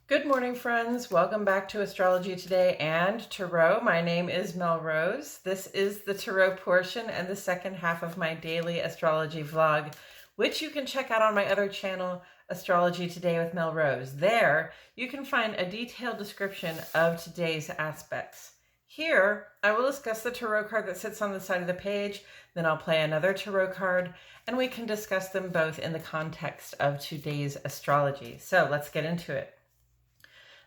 Good morning, friends. Welcome back to Astrology Today and Tarot. My name is Mel Rose. This is the Tarot portion and the second half of my daily astrology vlog, which you can check out on my other channel, Astrology Today with Mel Rose. There, you can find a detailed description of today's aspects. Here, I will discuss the tarot card that sits on the side of the page, then I'll play another tarot card, and we can discuss them both in the context of today's astrology. So let's get into it.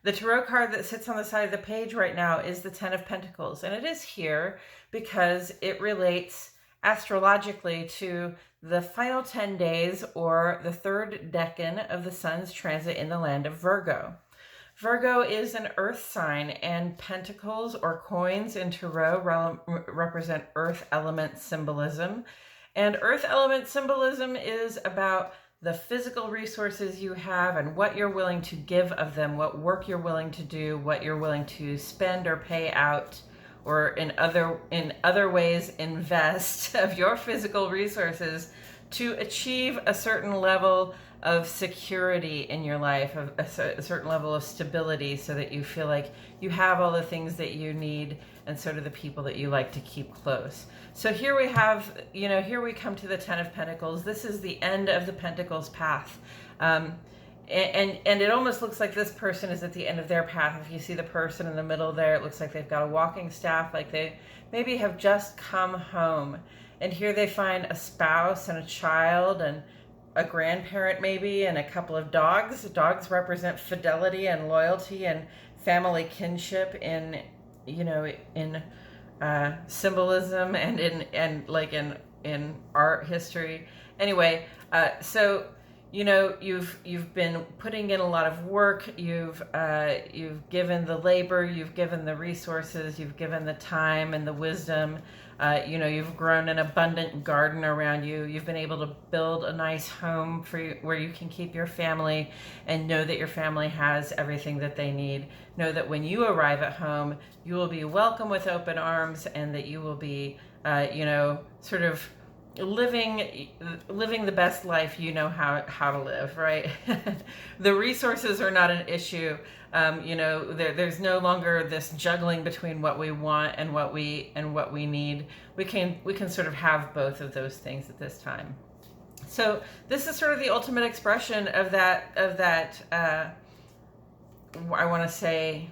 The tarot card that sits on the side of the page right now is the Ten of Pentacles, and it is here because it relates astrologically to the final 10 days or the third decan of the sun's transit in the land of Virgo. Virgo is an earth sign, and pentacles or coins in tarot represent earth element symbolism. And earth element symbolism is about the physical resources you have and what you're willing to give of them, what work you're willing to do, what you're willing to spend or pay out, or in other ways invest of your physical resources to achieve a certain level of security in your life, of a certain level of stability, so that you feel like you have all the things that you need, and so do the people that you like to keep close. So here we have, here we come to the Ten of Pentacles. This is the end of the Pentacles path. And it almost looks like this person is at the end of their path. If you see the person in the middle there, it looks like they've got a walking staff, like they maybe have just come home. And here they find a spouse and a child and a grandparent maybe, and a couple of dogs. Dogs represent fidelity and loyalty and family kinship in symbolism and in art history. Anyway, so you've been putting in a lot of work. You've given the labor, you've given the resources, you've given the time and the wisdom. You've grown an abundant garden around you. You've been able to build a nice home for you, where you can keep your family and know that your family has everything that they need. Know that when you arrive at home, you will be welcome with open arms, and that you will be, sort of living the best life you know how to live, right? The resources are not an issue. There's no longer this juggling between what we want and what we need. We can sort of have both of those things at this time. So this is sort of the ultimate expression of that I want to say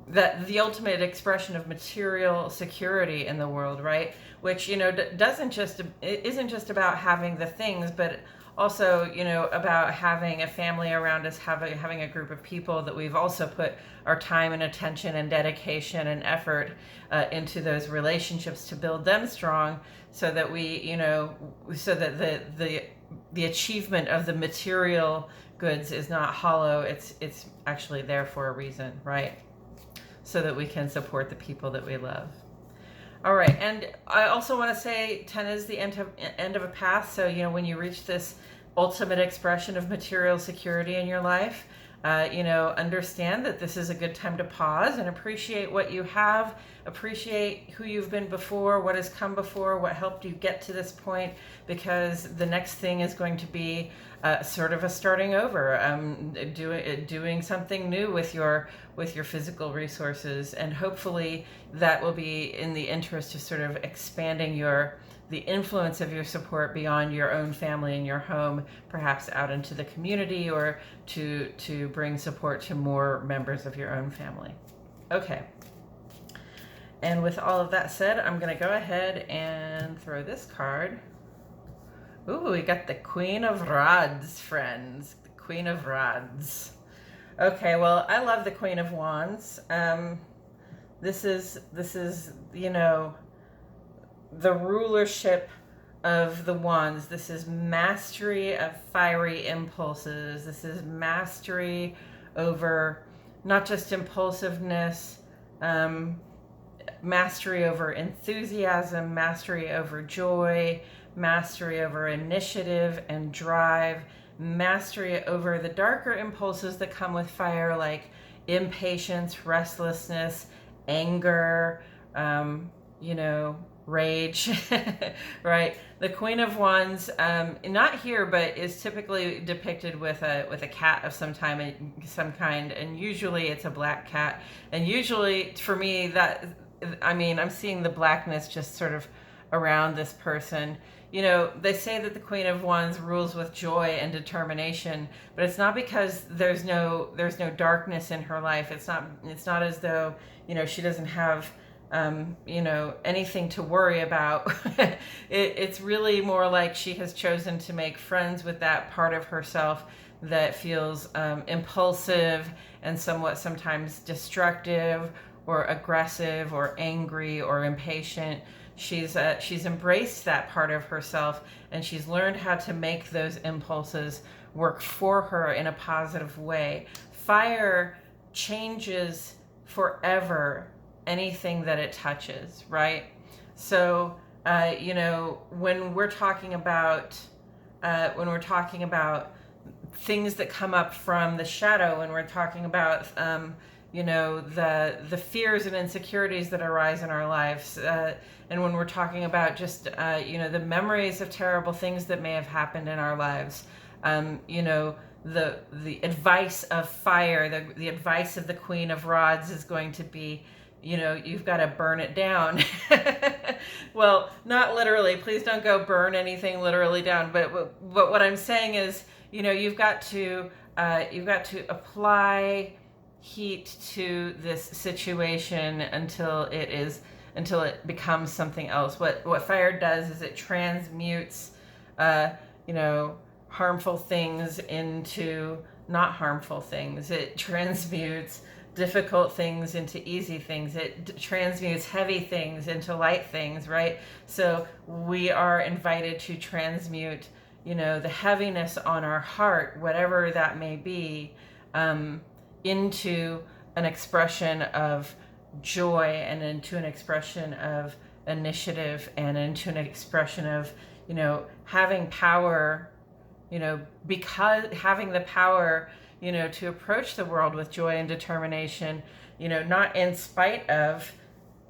that the ultimate expression of material security in the world, right? Which, isn't just about having the things, but also, about having a family around us, having a group of people that we've also put our time and attention and dedication and effort into those relationships to build them strong, so that so that the achievement of the material goods is not hollow. It's actually there for a reason, right? So that we can support the people that we love. All right, and I also want to say 10 is the end of a path. So, when you reach this ultimate expression of material security in your life, understand that this is a good time to pause and appreciate what you have, appreciate who you've been before, what has come before, what helped you get to this point, because the next thing is going to be sort of a starting over, doing something new with your physical resources, and hopefully that will be in the interest of sort of expanding the influence of your support beyond your own family and your home, perhaps out into the community, or to bring support to more members of your own family. Okay. And with all of that said, I'm going to go ahead and throw this card. Ooh, we got the Queen of Rods, friends. The Queen of Rods. Okay, well, I love the Queen of Wands. This is the rulership of the wands. This is mastery of fiery impulses. This is mastery over not just impulsiveness, mastery over enthusiasm, mastery over joy, mastery over initiative and drive, mastery over the darker impulses that come with fire, like impatience, restlessness, anger, rage, right? The Queen of Wands, not here, but is typically depicted with a cat of some kind, and usually it's a black cat. And usually, for me, I'm seeing the blackness just sort of around this person. You know, they say that the Queen of Wands rules with joy and determination, but it's not because there's no darkness in her life. It's not as though, you know, she doesn't have you know, anything to worry about. It's really more like she has chosen to make friends with that part of herself that feels impulsive and sometimes destructive or aggressive or angry or impatient. She's embraced that part of herself, and she's learned how to make those impulses work for her in a positive way. Fire changes forever anything that it touches, right? So, you know, when we're talking about things that come up from the shadow, when we're talking about, you know, the fears and insecurities that arise in our lives, and when we're talking about just, you know, the memories of terrible things that may have happened in our lives, you know, the advice of fire, the advice of the Queen of Rods is going to be, you know, you've got to burn it down. Well, not literally. Please don't go burn anything literally down. But what I'm saying is, you know, you've got to apply heat to this situation until it becomes something else. What fire does is it transmutes, you know, harmful things into not harmful things. It transmutes difficult things into easy things. It transmutes heavy things into light things, right? So we are invited to transmute, you know, the heaviness on our heart, whatever that may be, into an expression of joy, and into an expression of initiative, and into an expression of, you know, having power, you know, because having the power, you know, to approach the world with joy and determination, you know, not in spite of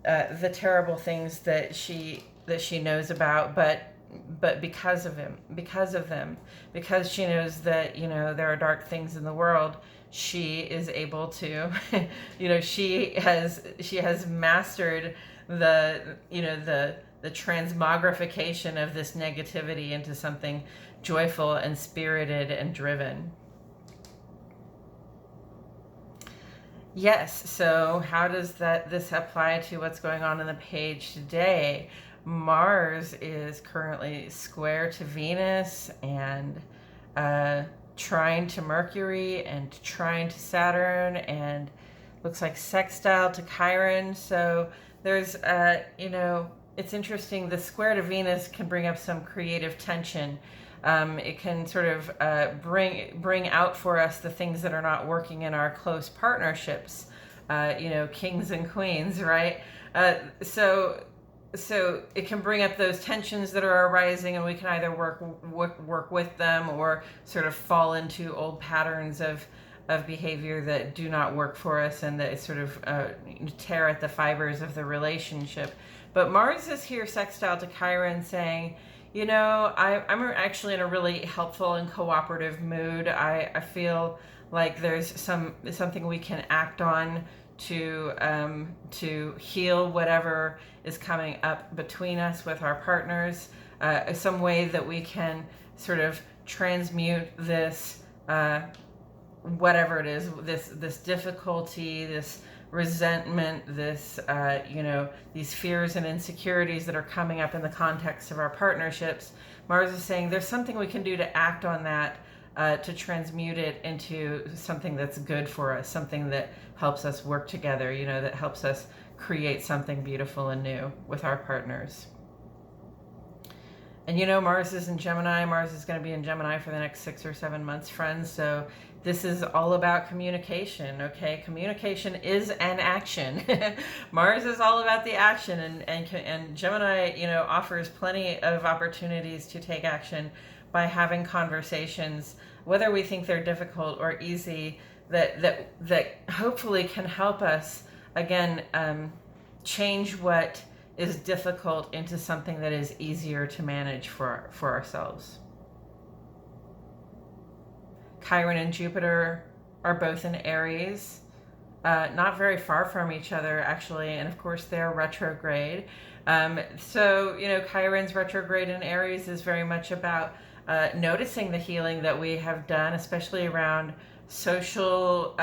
the terrible things that she knows about, but because of them, because she knows that, you know, there are dark things in the world. She is able to, you know, she has mastered the, you know, the transmogrification of this negativity into something joyful and spirited and driven. Yes, so how does this apply to what's going on in the page today? Mars is currently square to Venus, and trine to Mercury, and trine to Saturn, and looks like sextile to Chiron. So there's, you know, it's interesting. The square to Venus can bring up some creative tension. It can sort of bring out for us the things that are not working in our close partnerships, you know, kings and queens, right? So it can bring up those tensions that are arising, and we can either work with them, or sort of fall into old patterns of behavior that do not work for us, and that sort of tear at the fibers of the relationship. But Mars is here sextile to Chiron, saying, you know, I'm actually in a really helpful and cooperative mood. I feel like there's something we can act on to heal whatever is coming up between us with our partners. Some way that we can sort of transmute this, whatever it is, this difficulty, this resentment, this, you know, these fears and insecurities that are coming up in the context of our partnerships. Mars is saying there's something we can do to act on that, to transmute it into something that's good for us, something that helps us work together, you know, that helps us create something beautiful and new with our partners. And you know, Mars is in Gemini. Mars is going to be in Gemini for the next 6 or 7 months, friends. So this is all about communication, okay? Communication is an action. Mars is all about the action, and Gemini, you know, offers plenty of opportunities to take action by having conversations, whether we think they're difficult or easy, that hopefully can help us, again, change what is difficult into something that is easier to manage for ourselves. Chiron and Jupiter are both in Aries, not very far from each other, actually, and of course they're retrograde. So, you know, Chiron's retrograde in Aries is very much about noticing the healing that we have done, especially around social,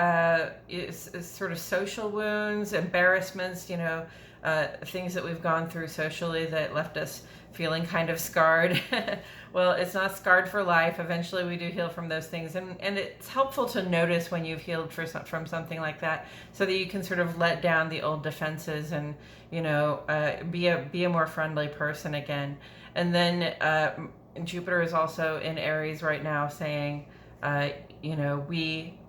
sort of social wounds, embarrassments, you know, things that we've gone through socially that left us feeling kind of scarred. Well, it's not scarred for life. Eventually we do heal from those things. And it's helpful to notice when you've healed from something like that, so that you can sort of let down the old defenses and, you know, be a more friendly person again. And then Jupiter is also in Aries right now, saying, you know, we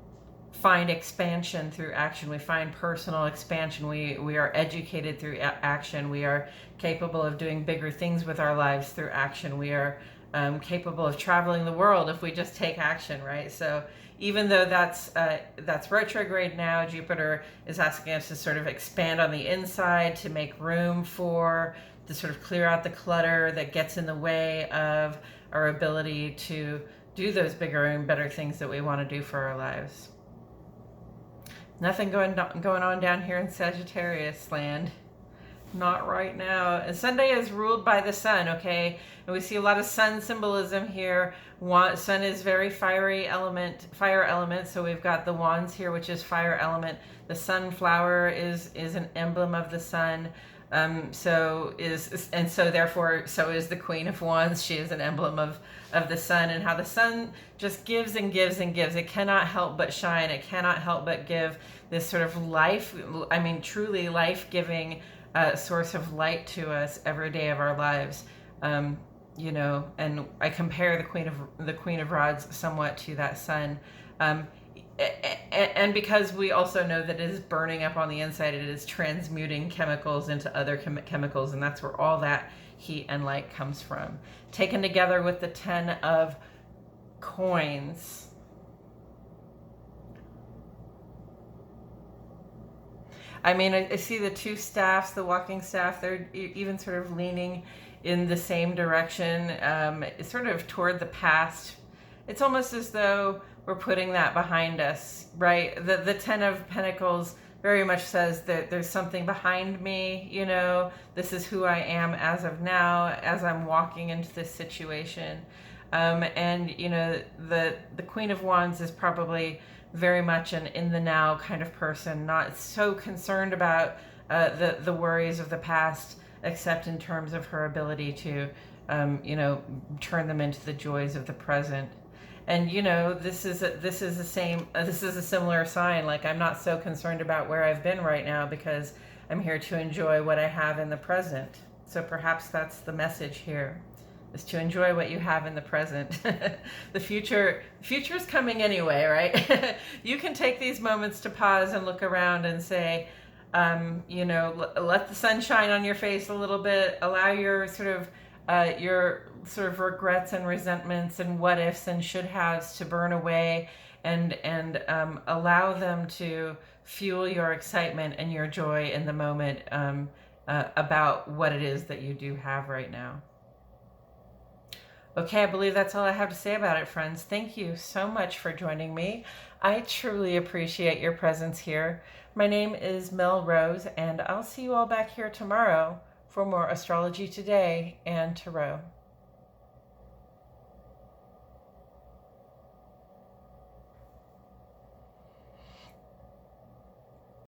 find expansion through action. We find personal expansion. We are educated through action. We are capable of doing bigger things with our lives through action. We are capable of traveling the world if we just take action, right? So even though that's retrograde now, Jupiter is asking us to sort of expand on the inside, to make room for, to sort of clear out the clutter that gets in the way of our ability to do those bigger and better things that we want to do for our lives. Nothing going on down here in Sagittarius land. Not right now. And Sunday is ruled by the sun, okay? And we see a lot of sun symbolism here. Sun is very fire element. So we've got the wands here, which is fire element. The sunflower is an emblem of the sun. So is the Queen of Wands. She is an emblem of the sun, and how the sun just gives and gives and gives. It cannot help but shine. It cannot help but give this sort of life, I mean, truly life-giving source of light to us every day of our lives. You know, and I compare the Queen of Rods somewhat to that sun. And because we also know that it is burning up on the inside, it is transmuting chemicals into other chemicals, and that's where all that heat and light comes from. Taken together with the 10 of coins. I mean, I see the two staffs, the walking staff, they're even sort of leaning in the same direction, sort of toward the past. It's almost as though we're putting that behind us, right? The 10 of Pentacles very much says that there's something behind me, you know, this is who I am as of now, as I'm walking into this situation. And, you know, the Queen of Wands is probably very much an in the now kind of person, not so concerned about the worries of the past, except in terms of her ability to, you know, turn them into the joys of the present. And, you know, this is a similar sign. Like, I'm not so concerned about where I've been right now, because I'm here to enjoy what I have in the present. So perhaps that's the message here, is to enjoy what you have in the present. The future's coming anyway, right? You can take these moments to pause and look around and say, you know, let the sun shine on your face a little bit. Allow your sort of regrets and resentments and what ifs and should haves to burn away, and allow them to fuel your excitement and your joy in the moment, about what it is that you do have right now. Okay, I believe that's all I have to say about it, friends. Thank you so much for joining me. I truly appreciate your presence here. My name is Mel Rose, and I'll see you all back here tomorrow for more Astrology Today and Tarot.